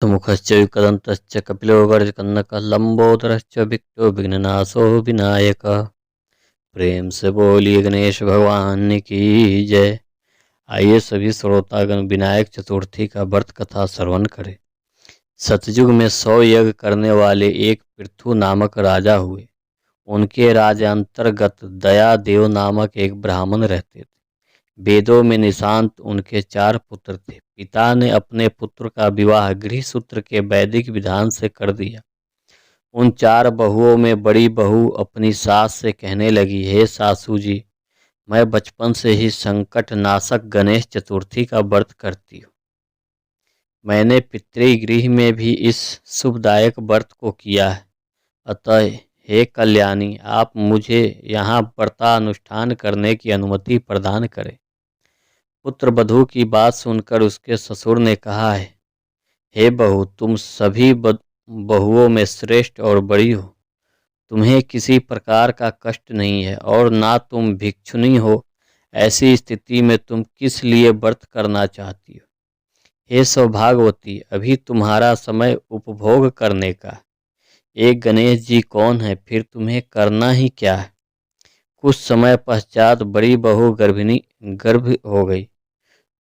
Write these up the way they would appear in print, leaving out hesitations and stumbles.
मुखश्च विकदन्तश्च कपिलो गर्जकन्नकः लम्बोदरश्च विकटो विघ्ननाशो विनायकः। प्रेम से बोलिए गणेश भगवान की जय। आइए सभी श्रोतागण विनायक चतुर्थी का व्रत कथा श्रवण करें। सतयुग में 100 यज्ञ करने वाले एक पृथु नामक राजा हुए। उनके राज्यांतर्गत दया देव नामक एक ब्राह्मण रहते थे। वेदों में निशांत उनके 4 पुत्र थे। पिता ने अपने पुत्र का विवाह गृहसूत्र के वैदिक विधान से कर दिया। उन 4 बहुओं में बड़ी बहू अपनी सास से कहने लगी, हे सासू जी, मैं बचपन से ही संकट नाशक गणेश चतुर्थी का व्रत करती हूँ। मैंने पितृगृह में भी इस शुभदायक व्रत को किया है। अतः हे कल्याणी, आप मुझे यहाँ व्रतानुष्ठान करने की अनुमति प्रदान करें। पुत्र वधू की बात सुनकर उसके ससुर ने कहा है, हे बहू, तुम सभी बहुओं में श्रेष्ठ और बड़ी हो। तुम्हें किसी प्रकार का कष्ट नहीं है और ना तुम भिक्षुणी हो। ऐसी स्थिति में तुम किस लिए व्रत करना चाहती हो? हे सौभाग्यवती, अभी तुम्हारा समय उपभोग करने का है। एक गणेश जी कौन है, फिर तुम्हें करना ही क्या है? कुछ समय पश्चात बड़ी बहू गर्भ हो गई।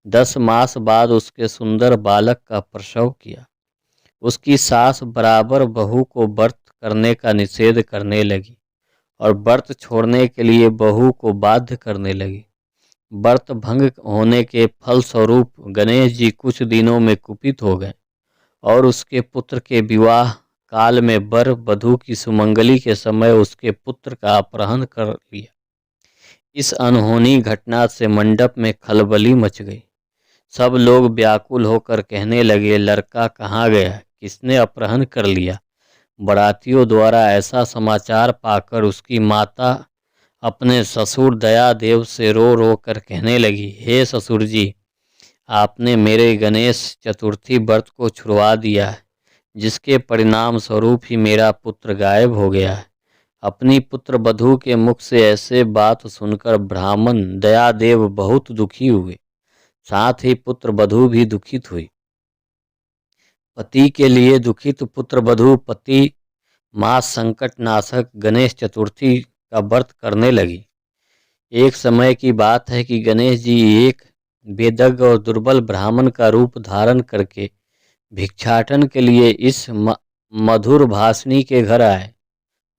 10 मास बाद उसके सुंदर बालक का प्रसव किया। उसकी सास बराबर बहू को व्रत करने का निषेध करने लगी और व्रत छोड़ने के लिए बहू को बाध्य करने लगी। व्रत भंग होने के फलस्वरूप गणेश जी कुछ दिनों में कुपित हो गए और उसके पुत्र के विवाह काल में वर वधू की सुमंगली के समय उसके पुत्र का अपहरण कर लिया। इस अनहोनी घटना से मंडप में खलबली मच गई। सब लोग व्याकुल होकर कहने लगे, लड़का कहाँ गया, किसने अपहरण कर लिया? बरातियों द्वारा ऐसा समाचार पाकर उसकी माता अपने ससुर दयादेव से रो रो कर कहने लगी, हे ससुर जी, आपने मेरे गणेश चतुर्थी व्रत को छुड़वा दिया है, जिसके परिणाम स्वरूप ही मेरा पुत्र गायब हो गया है। अपनी पुत्र वधू के मुख से ऐसे बात सुनकर ब्राह्मण दयादेव बहुत दुखी हुए। साथ ही पुत्र वधू भी दुखित हुई। पति के लिए दुखित पुत्र वधू पति मां संकट नाशक गणेश चतुर्थी का व्रत करने लगी। एक समय की बात है कि गणेश जी एक बेदग और दुर्बल ब्राह्मण का रूप धारण करके भिक्षाटन के लिए इस मधुर भाषिणी के घर आए।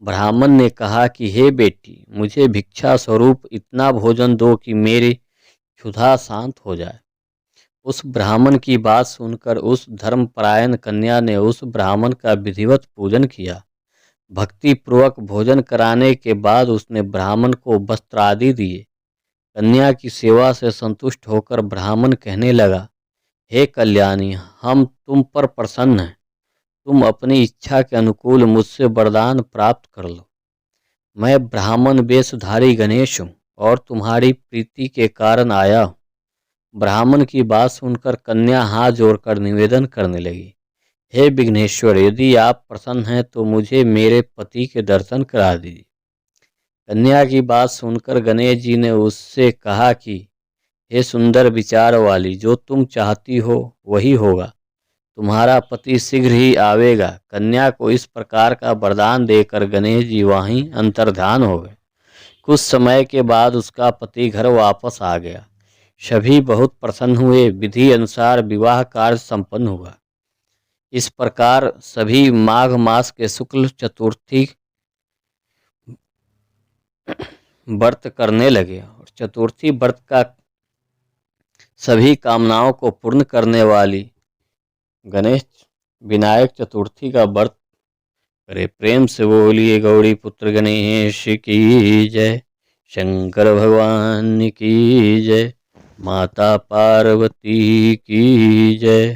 ब्राह्मण ने कहा कि हे बेटी, मुझे भिक्षा स्वरूप इतना भोजन दो कि मेरी क्षुधा शांत हो जाए। उस ब्राह्मण की बात सुनकर उस धर्मपरायण कन्या ने उस ब्राह्मण का विधिवत पूजन किया। भक्ति पूर्वक भोजन कराने के बाद उसने ब्राह्मण को वस्त्र आदि दिए। कन्या की सेवा से संतुष्ट होकर ब्राह्मण कहने लगा, हे कल्याणी, हम तुम पर प्रसन्न हैं। तुम अपनी इच्छा के अनुकूल मुझसे वरदान प्राप्त कर लो। मैं ब्राह्मण वेशधारी गणेश हूँ और तुम्हारी प्रीति के कारण आया हूँ। ब्राह्मण की बात सुनकर कन्या हाथ जोड़कर निवेदन करने लगी, हे विघ्नेश्वर, यदि आप प्रसन्न हैं तो मुझे मेरे पति के दर्शन करा दीजिए। कन्या की बात सुनकर गणेश जी ने उससे कहा कि हे सुंदर विचार वाली, जो तुम चाहती हो वही होगा। तुम्हारा पति शीघ्र ही आवेगा। कन्या को इस प्रकार का वरदान देकर गणेश जी वहीं अंतर्ध्यान हो गए। कुछ समय के बाद उसका पति घर वापस आ गया। सभी बहुत प्रसन्न हुए। विधि अनुसार विवाह कार्य संपन्न हुआ। इस प्रकार सभी माघ मास के शुक्ल चतुर्थी व्रत करने लगे और चतुर्थी व्रत का सभी कामनाओं को पूर्ण करने वाली गणेश विनायक चतुर्थी का व्रत करे। प्रेम से बोलिए गौरी पुत्र गणेश की जय। शंकर भगवान की जय। माता पार्वती की जय।